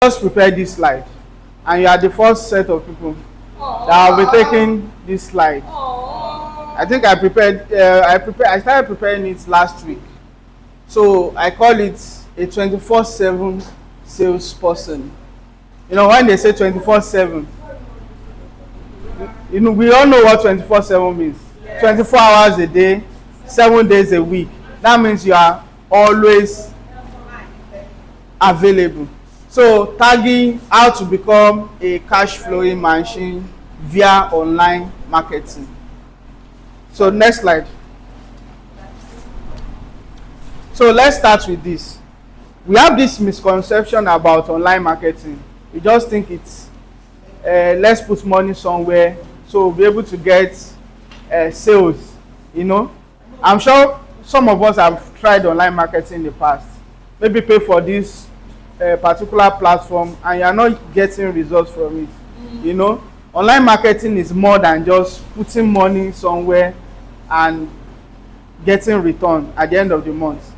Just prepare this slide, and you are the first set of people that will be taking this slide. I think I prepared. I started preparing it last week, so I call it a 24/7 salesperson. You know, when they say 24/7, you know, we all know what 24/7 means. Yes. 24 hours a day, 7 days a week. That means you are always available. So tagging how to become a cash flowing machine via online marketing. So next slide. So let's start with this. We have this misconception about online marketing. We just think it's let's put money somewhere so we'll be able to get sales. You know, I'm sure some of us have tried online marketing in the past. Maybe pay for this particular platform and you are not getting results from it. You know, online marketing is more than just putting money somewhere and getting return at the end of the month.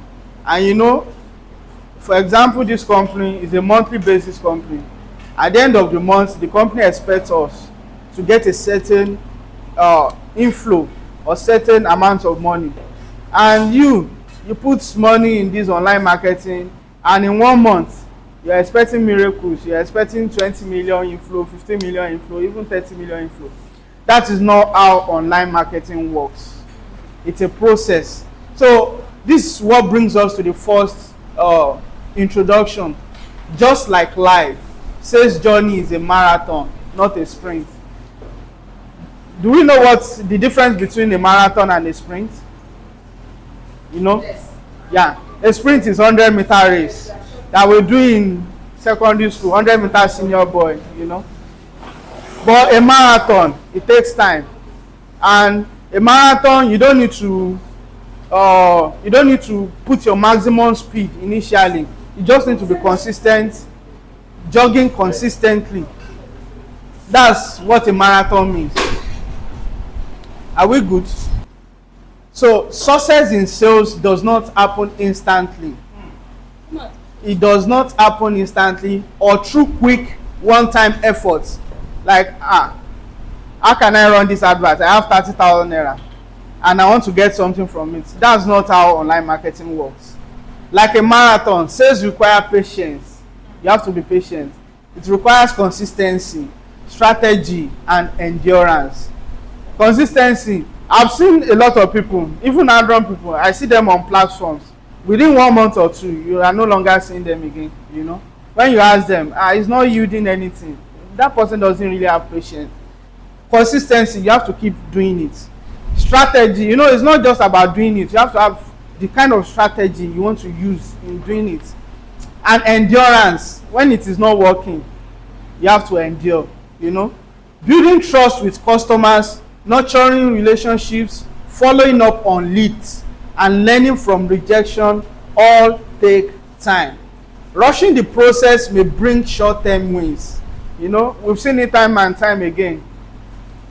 And you know, for example, this company is a monthly basis company. At the end of the month, the company expects us to get a certain inflow or certain amount of money. And you put money in this online marketing, and in 1 month, you're expecting miracles. You're expecting 20 million inflow, 50 million inflow, even 30 million inflow. That is not how online marketing works. It's a process. So this is what brings us to the first introduction. Just like life, sales journey is a marathon, not a sprint. Do we know what's the difference between a marathon and a sprint? You know? Yes. Yeah. A sprint is 100-meter race that we do in secondary school, 100-meter senior boy, you know. But a marathon, it takes time. And a marathon, you don't need to put your maximum speed initially. You just need to be consistent, jogging consistently. That's what a marathon means. Are we good? So success in sales does not happen instantly. It does not happen instantly or through quick one-time efforts. Like, how can I run this advert? I have 30,000 naira and I want to get something from it. That's not how online marketing works. Like a marathon, sales require patience. You have to be patient. It requires consistency, strategy, and endurance. Consistency. I've seen a lot of people, even adult people, I see them on platforms. Within 1 month or two, you are no longer seeing them again, you know. When you ask them, it's not yielding anything. That person doesn't really have patience. Consistency, you have to keep doing it. Strategy, you know, it's not just about doing it. You have to have the kind of strategy you want to use in doing it. And endurance, when it is not working, you have to endure, you know. Building trust with customers, nurturing relationships, following up on leads, and learning from rejection all take time. Rushing the process may bring short-term wins. You know, we've seen it time and time again.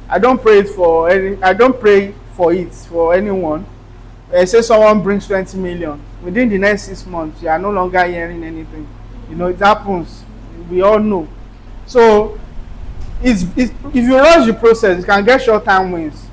I don't pray for it for anyone. Say someone brings 20 million. Within the next 6 months, you are no longer hearing anything. You know, it happens. We all know. So, if you rush the process, you can get short-term wins.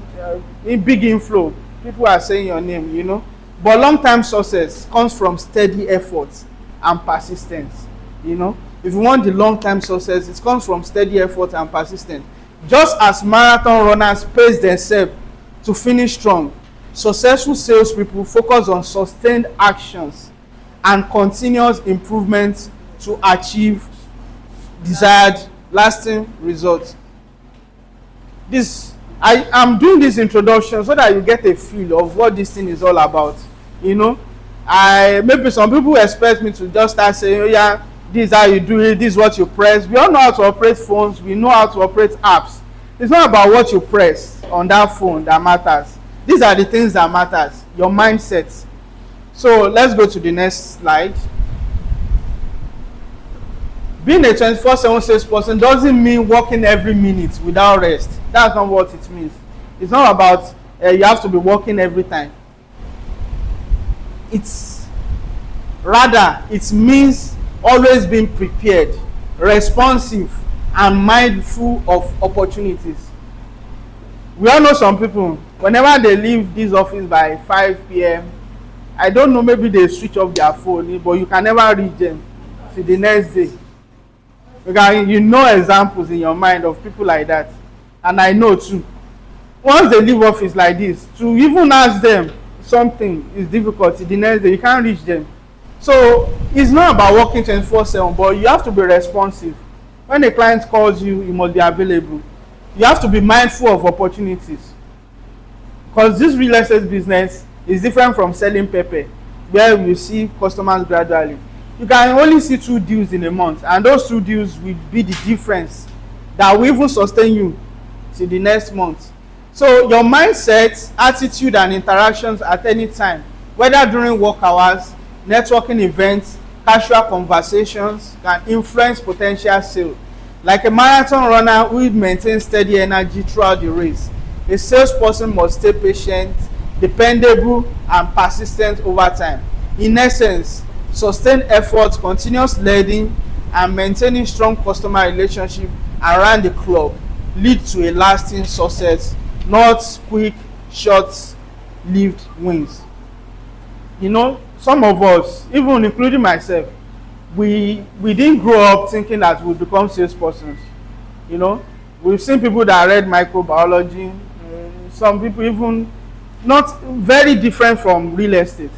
In big inflow, people are saying your name, you know. But long-term success comes from steady efforts and persistence. You know, if you want the long-term success, it comes from steady effort and persistence. Just as marathon runners pace themselves to finish strong, successful salespeople focus on sustained actions and continuous improvement to achieve desired lasting results. I'm doing this introduction so that you get a feel of what this thing is all about. You know, maybe some people expect me to just start saying, oh yeah, this is how you do it, this is what you press. We all know how to operate phones, we know how to operate apps. It's not about what you press on that phone that matters. These are the things that matters, your mindset. So let's go to the next slide. Being a 24/7 salesperson doesn't mean working every minute without rest. That's not what it means. It's not about you have to be working every time. It means always being prepared, responsive, and mindful of opportunities. We all know some people, whenever they leave this office by 5 p.m., I don't know, maybe they switch off their phone, but you can never reach them till the next day. Because you know examples in your mind of people like that, and I know too. Once they leave office like this, to even ask them something is difficult. The next day you can't reach them. So it's not about working 24/7, but you have to be responsive. When a client calls you, you must be available. You have to be mindful of opportunities, because this real estate business is different from selling pepper, where you see customers gradually. You can only see 2 deals in a month, and those 2 deals will be the difference that will even sustain you till the next month. So your mindset, attitude, and interactions at any time, whether during work hours, networking events, casual conversations, can influence potential sale. Like a marathon runner who maintains steady energy throughout the race, a salesperson must stay patient, dependable, and persistent over time. In essence, sustained effort, continuous learning, and maintaining strong customer relationship around the clock lead to a lasting success, not quick, short-lived wins. You know, some of us, even including myself, we didn't grow up thinking that we become salespersons. You know, we've seen people that read microbiology, some people even not very different from real estate.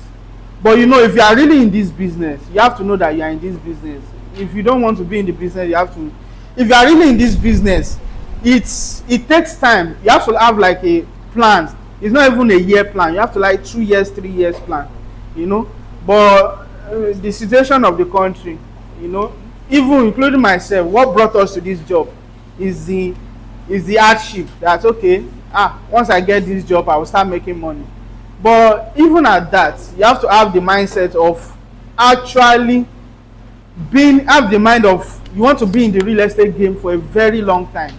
But you know, if you are really in this business, you have to know that you are in this business. If you don't want to be in the business, you have to. If you are really in this business, it takes time. You have to have like a plan. It's not even a year plan. You have to like 2 years, 3 years plan. You know, but the situation of the country, you know, even including myself, what brought us to this job is the hardship. That okay, once I get this job, I will start making money. But even at that, you have to have the mindset of actually have the mind of you want to be in the real estate game for a very long time.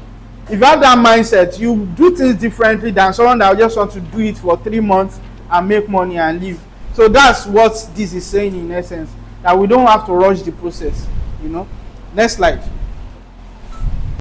If you have that mindset, you do things differently than someone that just want to do it for 3 months and make money and leave. So that's what this is saying in essence, that we don't have to rush the process, you know. Next slide.